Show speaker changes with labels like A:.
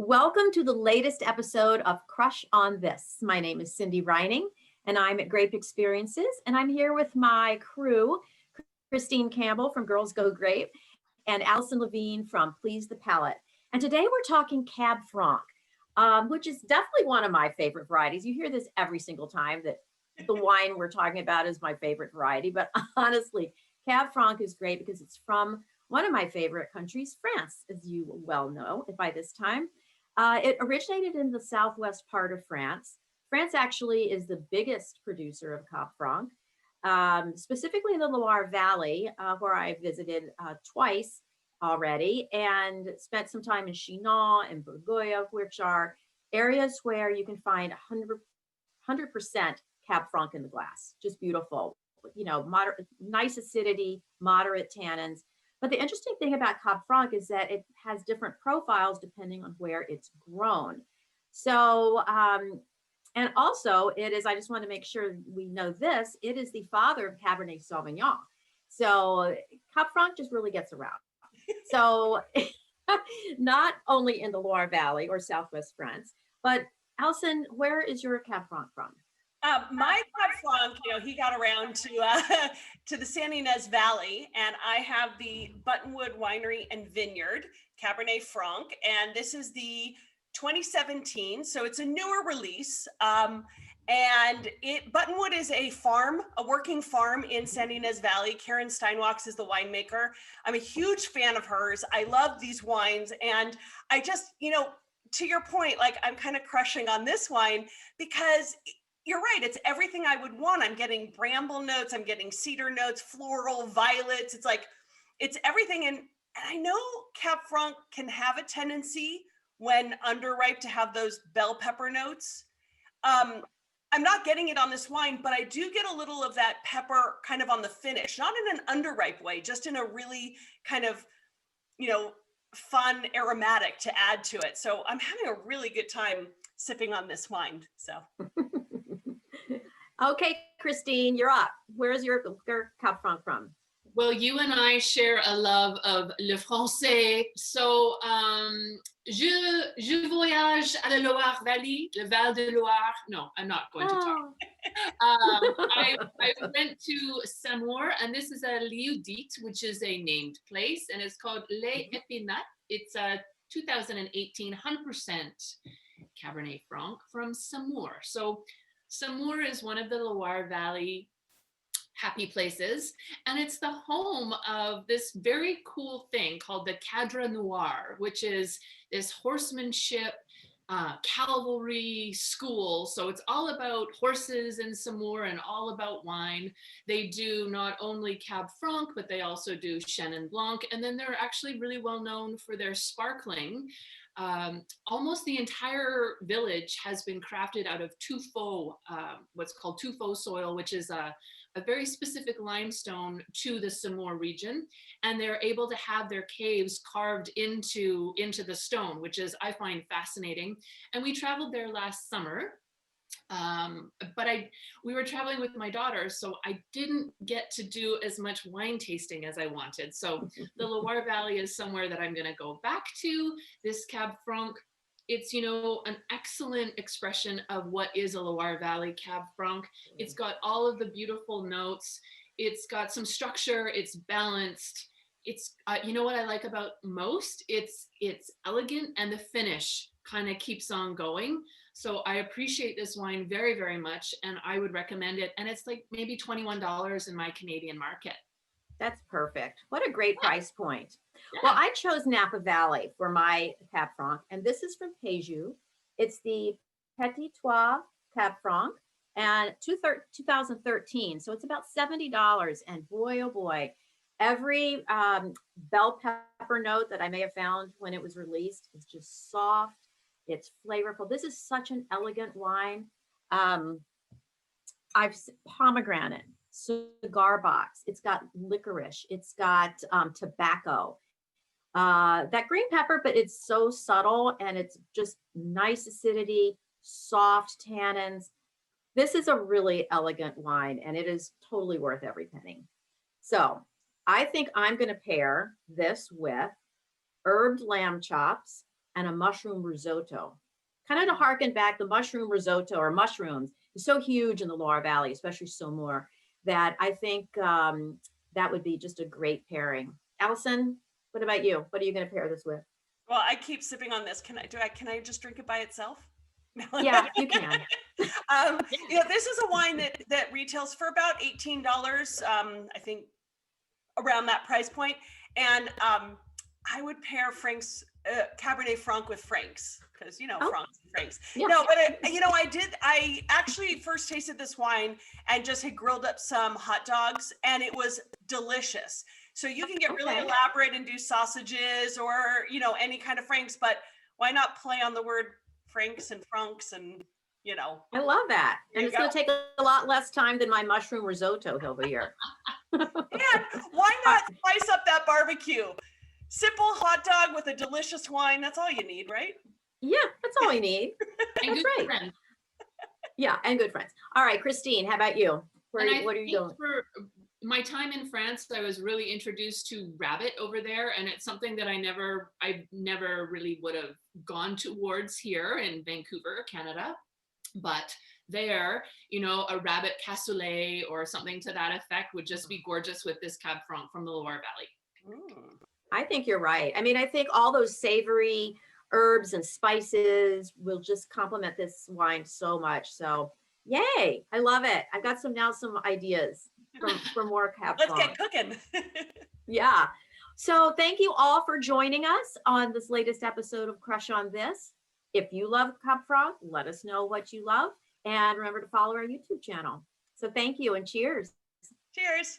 A: Welcome to the latest episode of Crush on This. My name is Cindy Reining, and I'm at Grape Experiences, and I'm here with my crew, Christine Campbell from Girls Go Grape, and Allison Levine from Please the Palate. And today we're talking Cab Franc, which is definitely one of my favorite varieties. You hear this every single time that the wine we're talking about is my favorite variety, but honestly, Cab Franc is great because it's from one of my favorite countries, France, as you well know by this time. It originated in the southwest part of France. France actually is the biggest producer of Cab Franc, specifically in the Loire Valley, where I visited twice already and spent some time in Chinon and Bourgogne, which are areas where you can find 100% Cab Franc in the glass. Just beautiful, moderate, nice acidity, moderate tannins. But the interesting thing about Cab Franc is that it has different profiles depending on where it's grown. So, and also it is, I just want to make sure we know this, it is the father of Cabernet Sauvignon. So Cab Franc just really gets around. So not only in the Loire Valley or Southwest France, but Alison, where is your Cab Franc from?
B: My Cab Franc, he got around to the San Ynez Valley, and I have the Buttonwood Winery and Vineyard Cabernet Franc, and this is the 2017, so it's a newer release. And Buttonwood is a working farm in San Ynez Valley. Karen Steinwachs is the winemaker. I'm a huge fan of hers. I love these wines, and I just, to your point, like I'm kind of crushing on this wine because you're right. It's everything I would want. I'm getting bramble notes. I'm getting cedar notes, floral, violets. It's everything. And I know Cab Franc can have a tendency when underripe to have those bell pepper notes. I'm not getting it on this wine, but I do get a little of that pepper kind of on the finish, not in an underripe way, just in a really kind of, fun aromatic to add to it. So I'm having a really good time sipping on this wine. So.
A: Okay, Christine, you're up. Where's your Cab Franc from?
C: Well, you and I share a love of le français. So, je voyage à la Loire Valley, le Val de Loire. No, I'm not going to talk. I went to Samour, and this is a lieu-dit, which is a named place, and it's called Les Épinards. It's a 2018 100% Cabernet Franc from Samour. So Samour is one of the Loire Valley happy places, and it's the home of this very cool thing called the Cadre Noir, which is this horsemanship cavalry school. So it's all about horses in Samour and all about wine. They do not only Cab Franc, but they also do Chenin Blanc, and then they're actually really well known for their sparkling. Almost the entire village has been crafted out of tuffeau, what's called tuffeau soil, which is a very specific limestone to the Samour region. And they're able to have their caves carved into the stone, which is, I find fascinating. And we traveled there last summer. But we were traveling with my daughter, so I didn't get to do as much wine tasting as I wanted. So the Loire Valley is somewhere that I'm going to go back to. This Cab Franc, it's, an excellent expression of what is a Loire Valley Cab Franc. It's got all of the beautiful notes. It's got some structure. It's balanced. It's, what I like about most? It's elegant, and the finish kind of keeps on going. So I appreciate this wine very, very much, and I would recommend it. And it's like maybe $21 in my Canadian market.
A: That's perfect. What a great price point. Yeah. Well, I chose Napa Valley for my Cab Franc, and this is from Péjus. It's the Petit Trois Cab Franc, and 2013. So it's about $70. And boy, oh boy, every bell pepper note that I may have found when it was released is just soft. It's flavorful. This is such an elegant wine. I've pomegranate, cigar box. It's got licorice. It's got tobacco. That green pepper, but it's so subtle, and it's just nice acidity, soft tannins. This is a really elegant wine, and it is totally worth every penny. So I think I'm going to pair this with herbed lamb chops and a mushroom risotto. Kind of to harken back, the mushroom risotto or mushrooms is so huge in the Loire Valley, especially Saumur, that I think that would be just a great pairing. Allison, what about you? What are you going to pair this with?
B: Well, I keep sipping on this. Can I just drink it by itself?
A: Yeah, you can.
B: This is a wine that retails for about $18. I think around that price point. And I would pair Frank's Cabernet Franc with Frank's, because Frank's and Frank's.
A: Yeah.
B: No, but I actually first tasted this wine and just had grilled up some hot dogs, and it was delicious. So you can get really elaborate and do sausages or any kind of Franks, but why not play on the word Franks and Francs and
A: I love that. And it's going to
B: go.
A: take a lot less time than my mushroom risotto over here.
B: And why not spice up that barbecue? Simple hot dog with a delicious wine. That's all you need, right?
A: Yeah, that's all we need.
C: And
A: That's
C: good
A: right.
C: friends.
A: Yeah, and good friends. All right, Christine, how about you? What
C: And
A: are you
C: think
A: doing?
C: for my time in France, I was really introduced to rabbit over there, and it's something that I never really would have gone towards here in Vancouver, Canada. But there, a rabbit cassoulet or something to that effect would just be gorgeous with this Cab Franc from the Loire Valley.
A: I think you're right. I mean, I think all those savory herbs and spices will just complement this wine so much. So yay, I love it. I've got some ideas for more Cab
B: Let's
A: Franc.
B: get cooking.
A: Yeah. So thank you all for joining us on this latest episode of Crush on This. If you love Cab Franc, let us know what you love. And remember to follow our YouTube channel. So thank you and cheers.
B: Cheers.